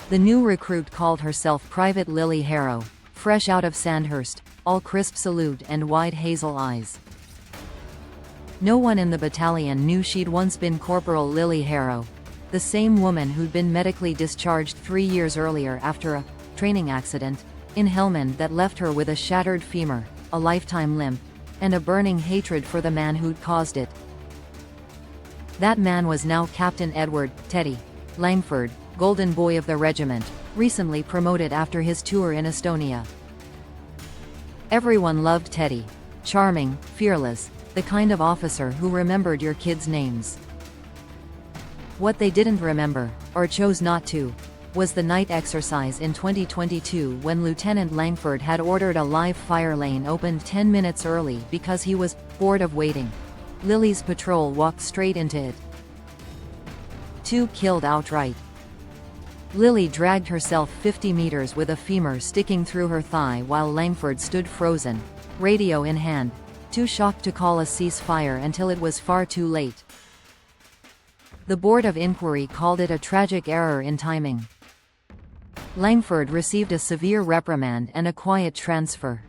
The new recruit called herself Private Lilly Harrow, fresh out of Sandhurst, all crisp salute and wide hazel eyes. No one in the battalion knew she'd once been Corporal Lilly Harrow, the same woman who'd been medically discharged 3 years earlier after a training accident in Helmand that left her with a shattered femur, a lifetime limp, and a burning hatred for the man who'd caused it. That man was now Captain Edward Teddy Langford, Golden Boy of the regiment, recently promoted after his tour in Estonia. Everyone loved Teddy. Charming, fearless, the kind of officer who remembered your kids' names. What they didn't remember, or chose not to, was the night exercise in 2022 when Lieutenant Langford had ordered a live fire lane opened 10 minutes early because he was bored of waiting. Lilly's patrol walked straight into it. 2 killed outright. Lilly dragged herself 50 meters with a femur sticking through her thigh while Langford stood frozen, radio in hand, too shocked to call a ceasefire until it was far too late. The Board of Inquiry called it a tragic error in timing. Langford received a severe reprimand and a quiet transfer.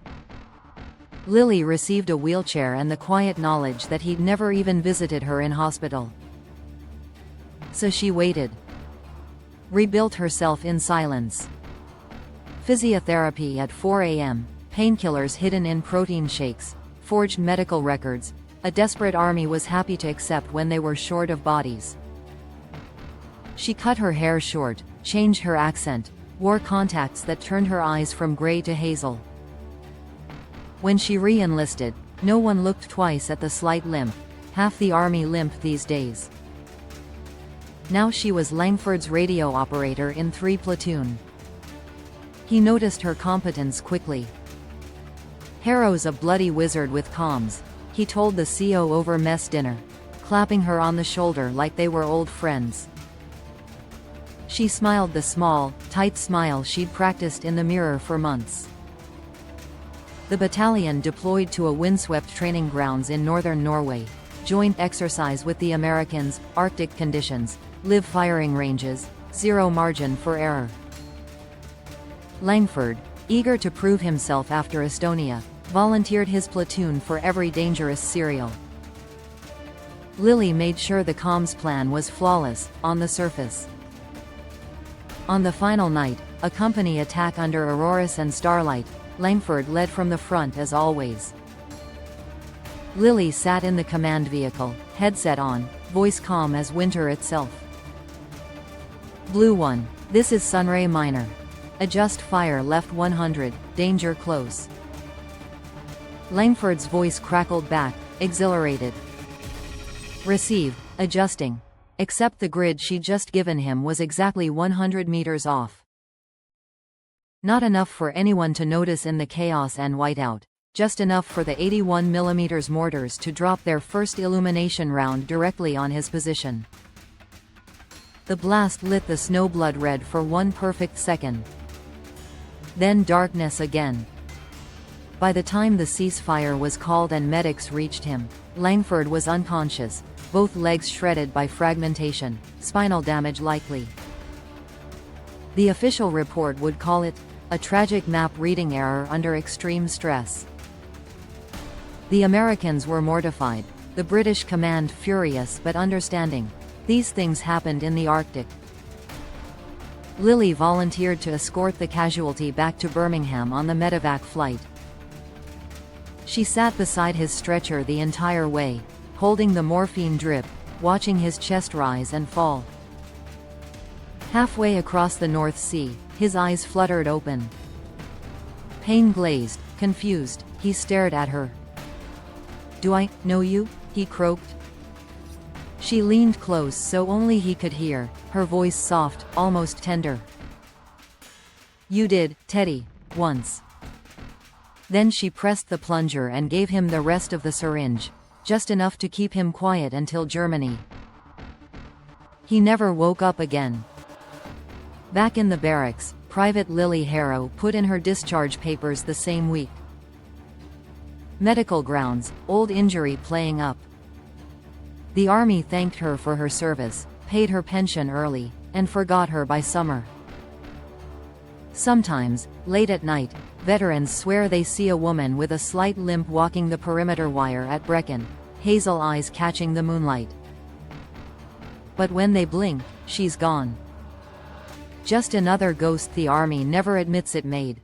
Lilly received a wheelchair and the quiet knowledge that he'd never even visited her in hospital. So she waited. Rebuilt herself in silence. Physiotherapy at 4 a.m., painkillers hidden in protein shakes, forged medical records. A desperate army was happy to accept when they were short of bodies. She cut her hair short, changed her accent, wore contacts that turned her eyes from gray to hazel. When she re-enlisted, no one looked twice at the slight limp. Half the army limp these days. Now she was Langford's radio operator in 3 platoon. He noticed her competence quickly. Harrow's a bloody wizard with comms, he told the CO over mess dinner, clapping her on the shoulder like they were old friends. She smiled the small, tight smile she'd practiced in the mirror for months. The battalion deployed to a windswept training grounds in northern Norway. Joint exercise with the Americans, Arctic conditions, live firing ranges, zero margin for error. Langford, eager to prove himself after Estonia, volunteered his platoon for every dangerous serial. Lilly made sure the comms plan was flawless, on the surface. On the final night, a company attack under Auroras and Starlight, Langford led from the front as always. Lilly sat in the command vehicle, headset on, voice calm as winter itself. Blue 1, this is Sunray Minor. Adjust fire left 100, danger close. Langford's voice crackled back, exhilarated. Receive, adjusting. Except the grid she'd just given him was exactly 100 meters off. Not enough for anyone to notice in the chaos and whiteout. Just enough for the 81mm mortars to drop their first illumination round directly on his position. The blast lit the snow blood red for 1 perfect second. Then darkness again. By the time the ceasefire was called and medics reached him, Langford was unconscious, both legs shredded by fragmentation, spinal damage likely. The official report would call it a tragic map reading error under extreme stress. The Americans were mortified, the British command furious but understanding. These things happened in the Arctic. Lilly volunteered to escort the casualty back to Birmingham on the medevac flight. She sat beside his stretcher the entire way, holding the morphine drip, watching his chest rise and fall. Halfway across the North Sea, his eyes fluttered open. Pain glazed, confused, he stared at her. "Do I know you?" he croaked. She leaned close so only he could hear, her voice soft, almost tender. "You did, Teddy, once." Then she pressed the plunger and gave him the rest of the syringe, just enough to keep him quiet until Germany. He never woke up again. Back in the barracks, Private Lilly Harrow put in her discharge papers the same week. Medical grounds, old injury playing up. The army thanked her for her service, paid her pension early, and forgot her by summer. Sometimes, late at night, veterans swear they see a woman with a slight limp walking the perimeter wire at Brecon, hazel eyes catching the moonlight. But when they blink, she's gone. Just another ghost the army never admits it made.